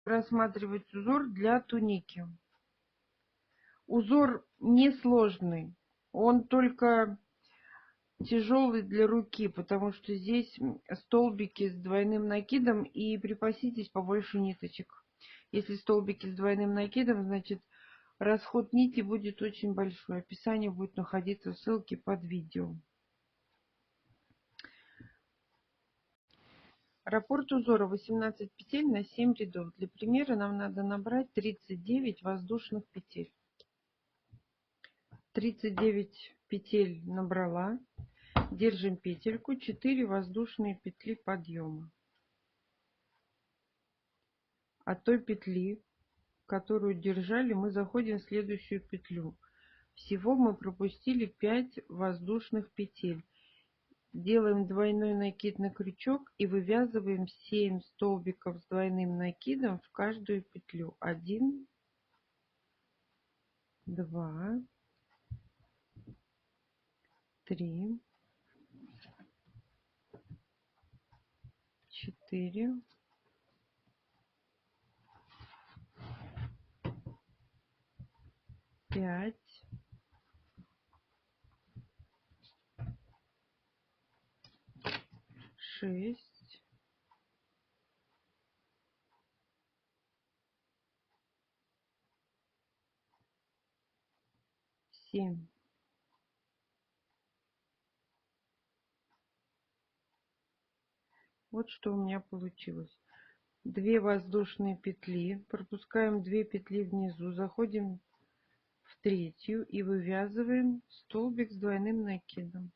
рассматривать узор для туники. Узор несложный, он только тяжелый для руки, потому что здесь столбики с двойным накидом, и припаситесь побольше ниточек. Если столбики с двойным накидом, значит расход нити будет очень большой. Описание будет находиться в ссылке под видео. Раппорт узора 18 петель на 7 рядов. Для примера нам надо набрать 39 воздушных петель. 39 петель набрала. Держим петельку, 4 воздушные петли подъема. От той петли, которую держали, мы заходим в следующую петлю. Всего мы пропустили 5 воздушных петель. Делаем двойной накид на крючок и вывязываем 7 столбиков с двойным накидом в каждую петлю. 1, 2, 3, 4, 5, 6, 7. Вот что у меня получилось. 2 воздушные петли, пропускаем 2 петли внизу, заходим в третью и вывязываем столбик с двойным накидом.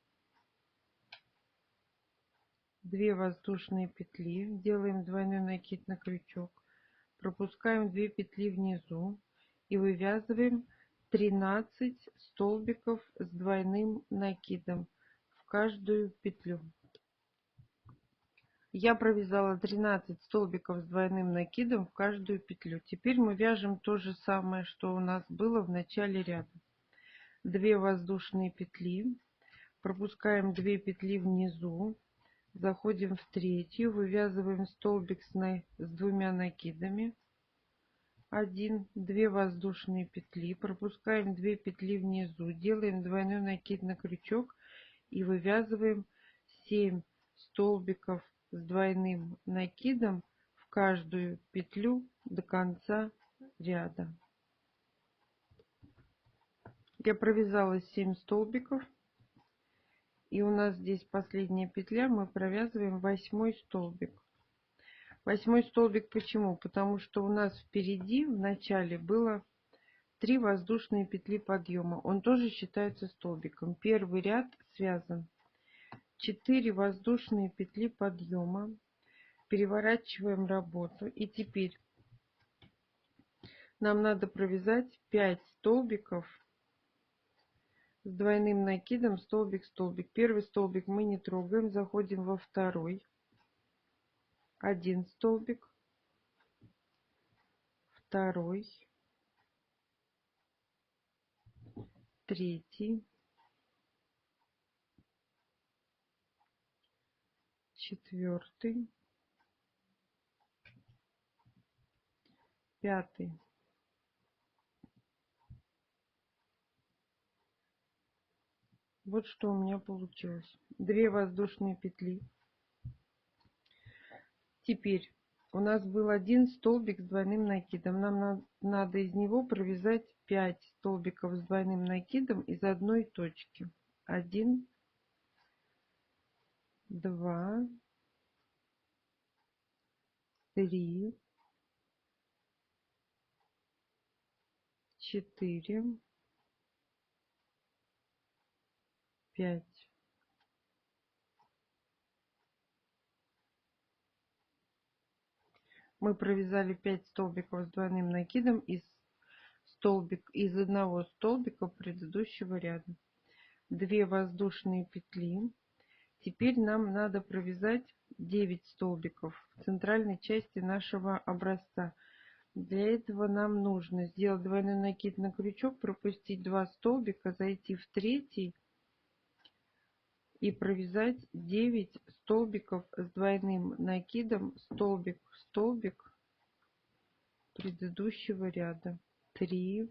2 воздушные петли, делаем двойной накид на крючок, пропускаем 2 петли внизу и вывязываем 13 столбиков с двойным накидом в каждую петлю. Я провязала 13 столбиков с двойным накидом в каждую петлю. Теперь мы вяжем то же самое, что у нас было в начале ряда. 2 воздушные петли, пропускаем 2 петли внизу, заходим в третью, вывязываем столбик с двумя накидами. 1, 2 воздушные петли, пропускаем 2 петли внизу, делаем двойной накид на крючок и вывязываем 7 столбиков с двойным накидом в каждую петлю до конца ряда. Я провязала 7 столбиков, и у нас здесь последняя петля, мы провязываем 8 столбик. 8 столбик почему? Потому что у нас впереди в начале было 3 воздушные петли подъема, он тоже считается столбиком. Первый ряд связан. 4 воздушные петли подъема, переворачиваем работу, и теперь нам надо провязать 5 столбиков с двойным накидом, столбик, столбик. Первый столбик мы не трогаем, заходим во второй, 1 столбик, второй, третий, четвертый, пятый. Вот что у меня получилось. 2 воздушные петли. Теперь у нас был 1 столбик с двойным накидом. Нам надо из него провязать 5 столбиков с двойным накидом из одной точки. 1, 2, 3, 4, 5. Мы провязали 5 столбиков с двойным накидом из одного столбика предыдущего ряда. 2 воздушные петли. Теперь нам надо провязать 9 столбиков в центральной части нашего образца. Для этого нам нужно сделать двойной накид на крючок, пропустить 2 столбика, зайти в третий и провязать 9 столбиков с двойным накидом, столбик в столбик, предыдущего ряда. 3,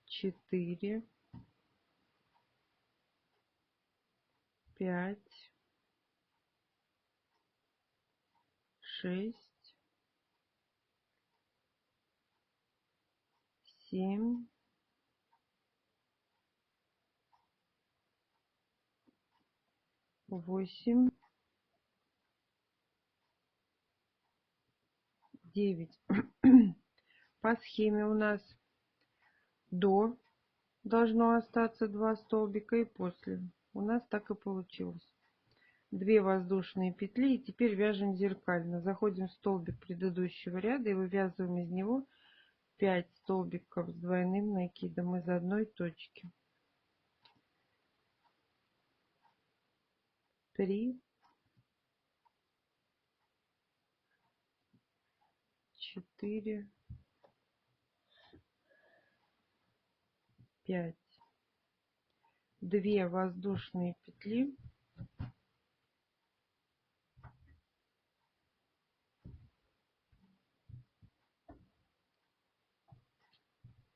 4, 5, 6, 7, 8, 9. По схеме у нас до должно остаться 2 столбика и после. У нас так и получилось. 2 воздушные петли, и теперь вяжем зеркально. Заходим в столбик предыдущего ряда и вывязываем из него 5 столбиков с двойным накидом из одной точки. 3, 4, 5. 2 воздушные петли.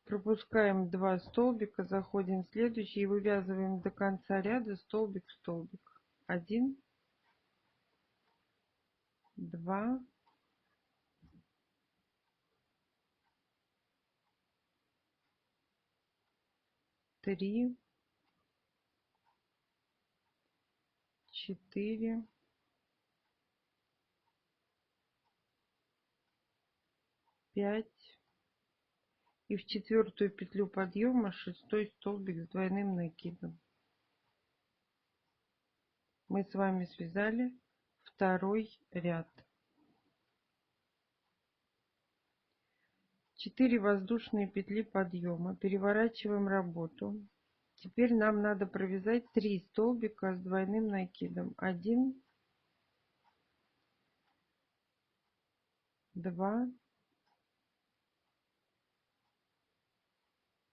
Пропускаем 2 столбика, заходим в следующий и вывязываем до конца ряда столбик в столбик. 1, 2, 3, 4, 5. И в 4-ю петлю подъема 6-й столбик с двойным накидом. Мы с вами связали 2-й ряд. 4 воздушные петли подъема. Переворачиваем работу. Теперь нам надо провязать 3 столбика с двойным накидом. 1, 2,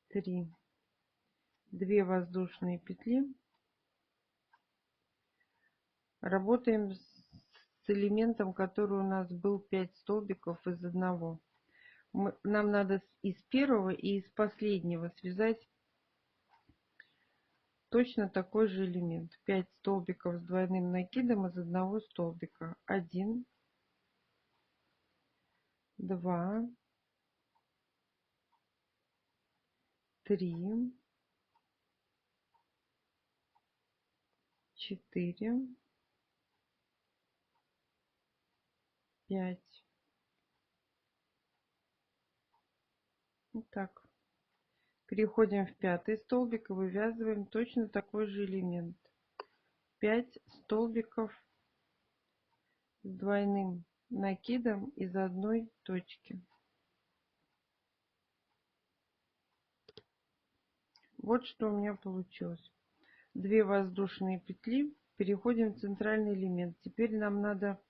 3. 2 воздушные петли. Работаем с элементом, который у нас был 5 столбиков из одного. Нам надо из первого и из последнего связать точно такой же элемент. 5 столбиков с двойным накидом из одного столбика. 1, 2, 3, 4, 5. Вот так. Переходим в 5-й столбик и вывязываем точно такой же элемент. 5 столбиков с двойным накидом из одной точки. Вот что у меня получилось. 2 воздушные петли. Переходим в центральный элемент. Теперь нам надо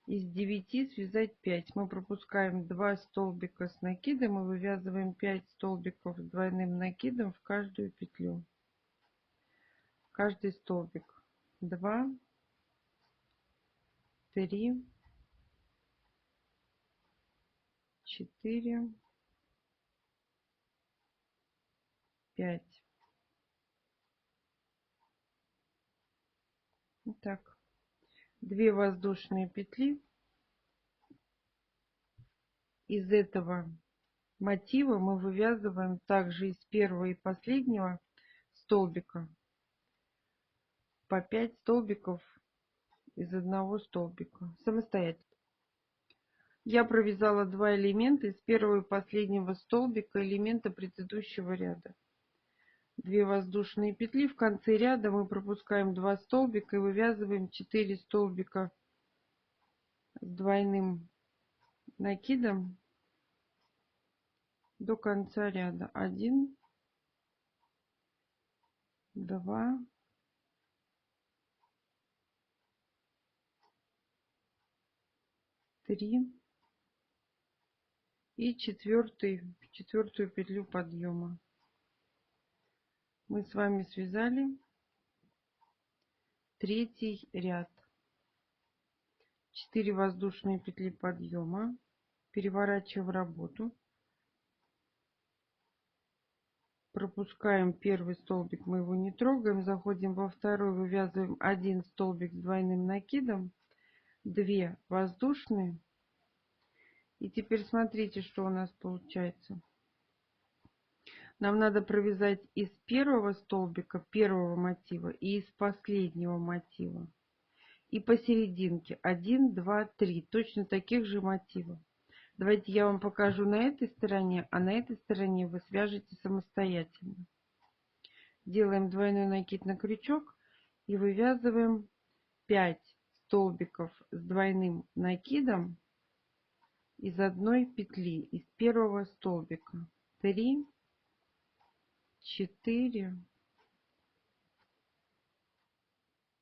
из 9 связать 5. Мы пропускаем 2 столбика с накидом и вывязываем 5 столбиков с двойным накидом в каждую петлю. Каждый столбик. 2, 3, 4, 5. Вот так. 2 воздушные петли. Из этого мотива мы вывязываем также из первого и последнего столбика по 5 столбиков из одного столбика самостоятельно. Я провязала 2 элемента из первого и последнего столбика элемента предыдущего ряда. 2 воздушные петли. В конце ряда мы пропускаем 2 столбика и вывязываем 4 столбика с двойным накидом до конца ряда. 1, 2, 3 и четвертую петлю подъема. Мы с вами связали 3-й ряд. 4 воздушные петли подъема, переворачиваем работу, пропускаем первый столбик, мы его не трогаем, заходим во второй, вывязываем один столбик с двойным накидом, 2 воздушные. И теперь смотрите, что у нас получается. Нам надо провязать из первого столбика первого мотива и из последнего мотива. И посерединке 1, 2, 3 точно таких же мотивов. Давайте я вам покажу на этой стороне, а на этой стороне вы свяжете самостоятельно. Делаем двойной накид на крючок и вывязываем 5 столбиков с двойным накидом из одной петли, из первого столбика. 3, 4,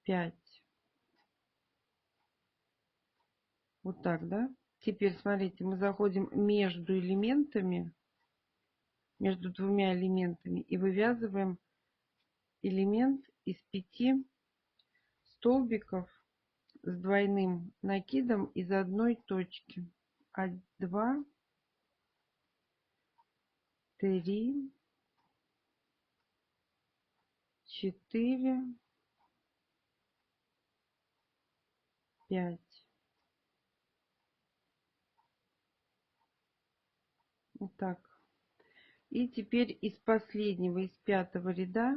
5. Вот так, да? Теперь смотрите, мы заходим между элементами, между двумя элементами и вывязываем элемент из 5 столбиков с двойным накидом из одной точки. 2, 3, 4, 5. Вот так. И теперь из последнего, из пятого ряда,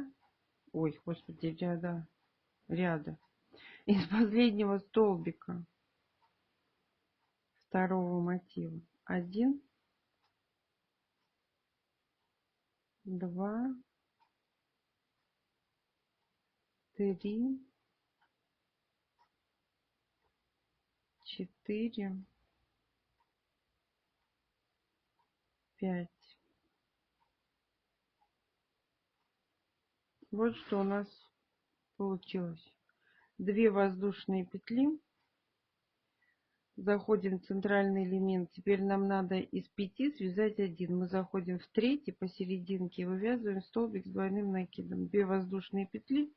ой, господи, ряда, из последнего столбика второго мотива 1, 2, 3, 4, 5. Вот что у нас получилось. 2 воздушные петли. Заходим в центральный элемент. Теперь нам надо из 5 связать один. Мы заходим в третий посерединке и вывязываем столбик с двойным накидом. 2 воздушные петли.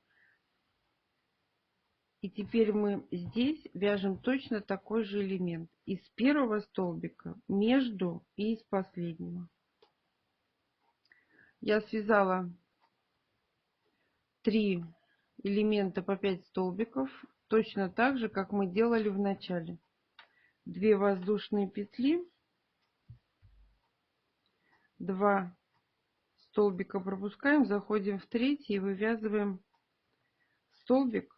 И теперь мы здесь вяжем точно такой же элемент. Из первого столбика, между и из последнего. Я связала 3 элемента по 5 столбиков. Точно так же, как мы делали в начале. 2 воздушные петли. 2 столбика пропускаем, заходим в третий и вывязываем столбик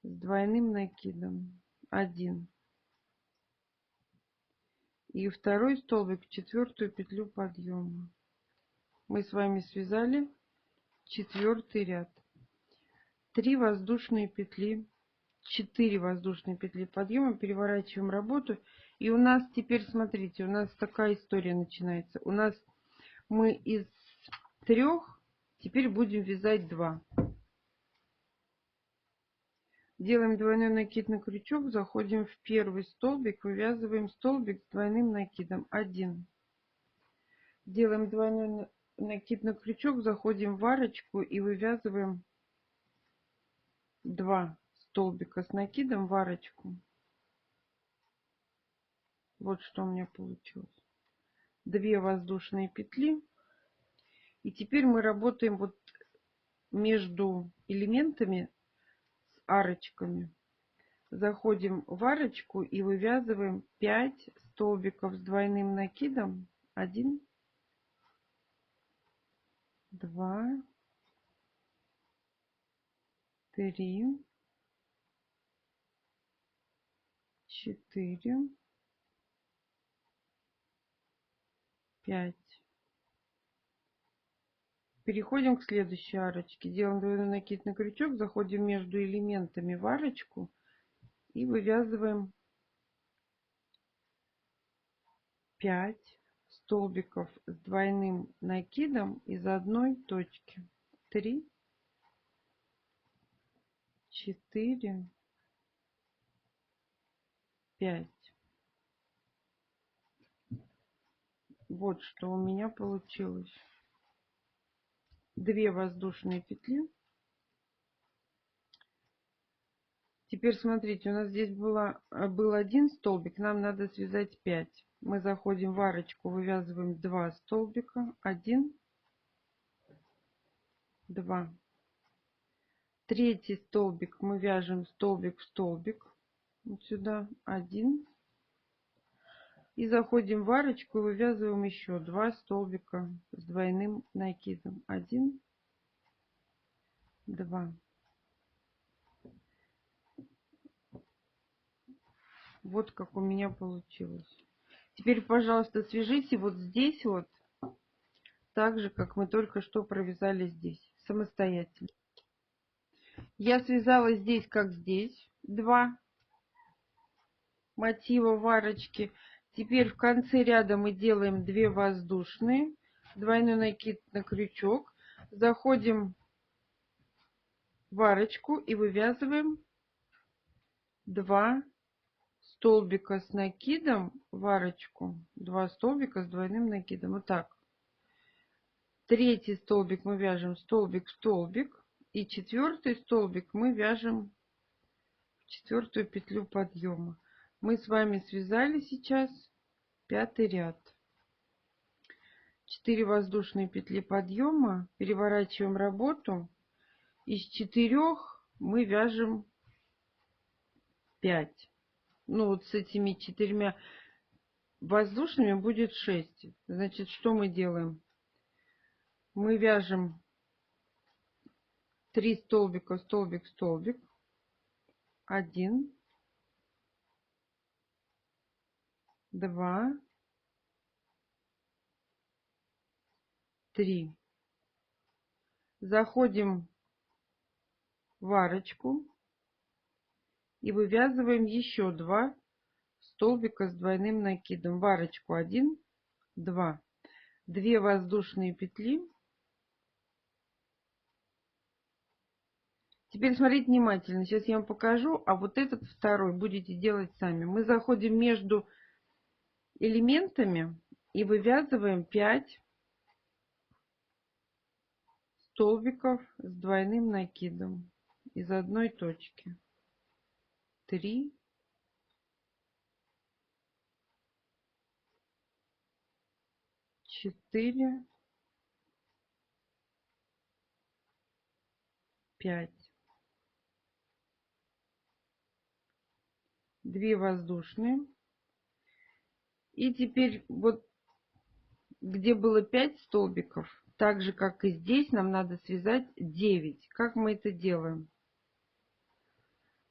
с двойным накидом. 1. И второй столбик в четвертую петлю подъема. Мы с вами связали четвертый ряд. 3 воздушные петли, 4 воздушные петли подъема, переворачиваем работу. И у нас теперь, смотрите, у нас такая история начинается. У нас мы из 3 теперь будем вязать 2. Делаем двойной накид на крючок, заходим в первый столбик, вывязываем столбик с двойным накидом 1. Делаем двойной накид на крючок, заходим в арочку и вывязываем 2 столбика с накидом в арочку. Вот что у меня получилось. 2 воздушные петли. И теперь мы работаем вот между элементами с арочками. Заходим в арочку и вывязываем 5 столбиков с двойным накидом. 1, 2, 3, 4, 5. Переходим к следующей арочке. Делаем двойной накид на крючок, заходим между элементами в арочку и вывязываем 5 столбиков с двойным накидом из одной точки. 3, 4, 5. Вот что у меня получилось. 2 воздушные петли. Теперь смотрите, у нас здесь был один столбик, нам надо связать 5. Мы заходим в арочку, вывязываем 2 столбика, 1, 2. Третий столбик мы вяжем столбик в столбик, вот сюда, 1. И заходим в арочку, вывязываем еще 2 столбика с двойным накидом, 1, 2. Вот как у меня получилось. Теперь, пожалуйста, свяжите вот здесь вот, так же, как мы только что провязали здесь, самостоятельно. Я связала здесь, как здесь, 2 мотива в арочке. Теперь в конце ряда мы делаем 2 воздушные, двойной накид на крючок. Заходим в арочку и вывязываем 2 столбика с накидом в арочку, 2 столбика с двойным накидом. Вот так. Третий столбик мы вяжем столбик в столбик, и четвертый столбик мы вяжем в четвертую петлю подъема. Мы с вами связали сейчас 5-й ряд. 4 воздушные петли подъема, переворачиваем работу. Из 4 мы вяжем 5. Ну вот с этими 4 воздушными будет 6. Значит, что мы делаем? Мы вяжем 3 столбика, столбик, столбик. 1, 2, 3. Заходим в арочку и вывязываем еще 2 столбика с двойным накидом. В арочку 1, 2. 2 воздушные петли. Теперь смотрите внимательно. Сейчас я вам покажу, а вот этот второй будете делать сами. Мы заходим между элементами и вывязываем 5 столбиков с двойным накидом из одной точки. 3, 4, 5. 2 воздушные. И теперь вот где было 5 столбиков, так же как и здесь, нам надо связать 9. Как мы это делаем?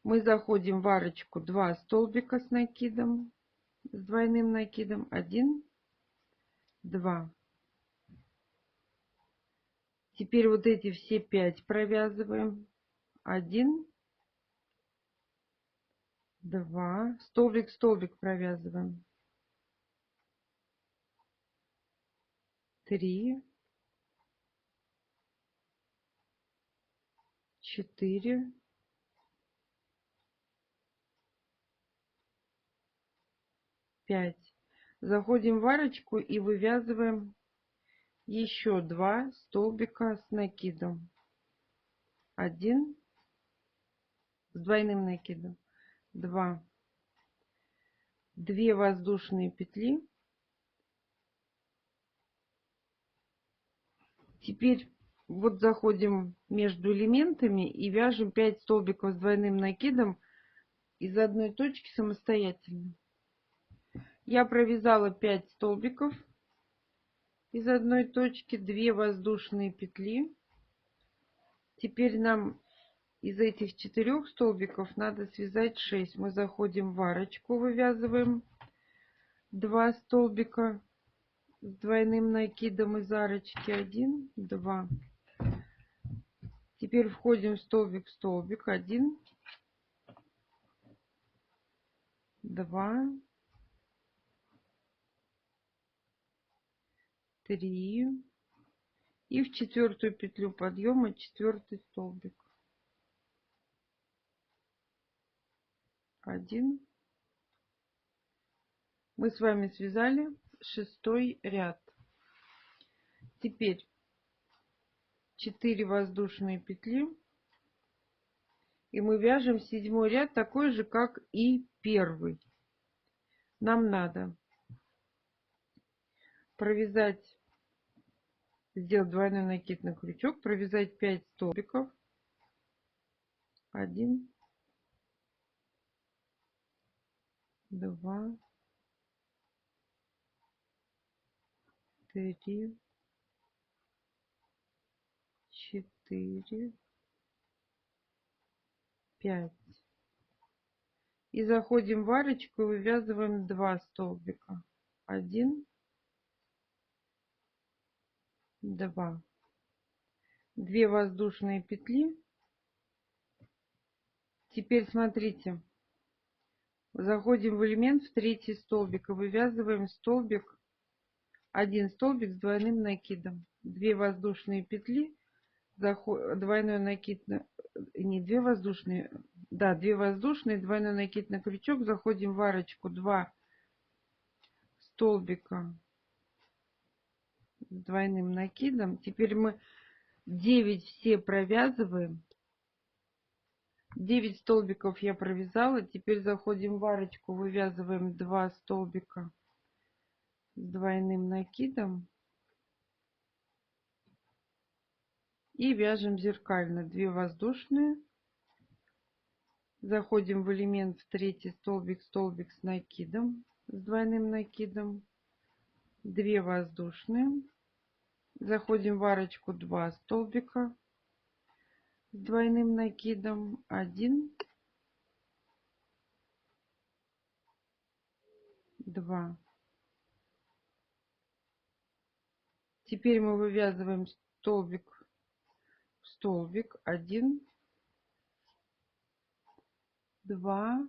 Мы заходим в арочку 2 столбика с накидом, с двойным накидом. 1, 2. Теперь вот эти все 5 провязываем. 1, 2. Столбик, столбик провязываем. 3, 4, 5. Заходим в арочку и вывязываем еще 2 столбика с накидом. 1 с двойным накидом. 2. 2 воздушные петли. Теперь вот заходим между элементами и вяжем 5 столбиков с двойным накидом из одной точки самостоятельно. Я провязала 5 столбиков из одной точки, 2 воздушные петли. Теперь нам из этих 4 столбиков надо связать 6. Мы заходим в арочку, вывязываем 2 столбика с двойным накидом из арочки. 1, 2. Теперь входим в столбик, столбик. 1, 2, 3. И в четвертую петлю подъема четвертый столбик. 1. Мы с вами связали 6-й ряд. Теперь 4 воздушные петли И мы вяжем 7 ряд такой же, как и первый. Нам надо провязать, сделать двойной накид на крючок, провязать 5 столбиков. 1, 2, 3, 4, 5. И заходим в арочку и вывязываем 2 столбика. 1, 2. 2 воздушные петли. Теперь смотрите. Заходим в элемент в третий столбик и вывязываем столбик, один столбик с двойным накидом. 2 воздушные петли, двойной накид, не 2 воздушные, да, 2 воздушные, двойной накид на крючок, заходим в арочку, 2 столбика с двойным накидом. Теперь мы 9 все провязываем. 9 столбиков я провязала. Теперь заходим в арочку, вывязываем 2 столбика с двойным накидом и вяжем зеркально. 2 воздушные, заходим в элемент в третий столбик, столбик с накидом, с двойным накидом, 2 воздушные, заходим в арочку, 2 столбика с двойным накидом, 1, 2. Теперь мы вывязываем столбик в столбик, 1, 2,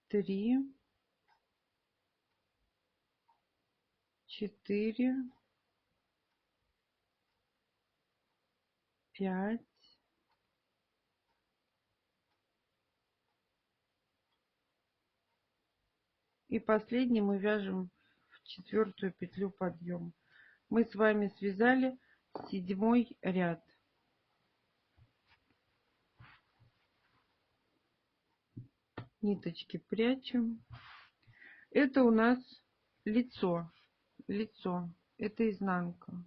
3, 4, 5, и последний мы вяжем в 4-ю петлю подъема. Мы с вами связали 7 ряд. Ниточки прячем. Это у нас лицо. Лицо. Это изнанка.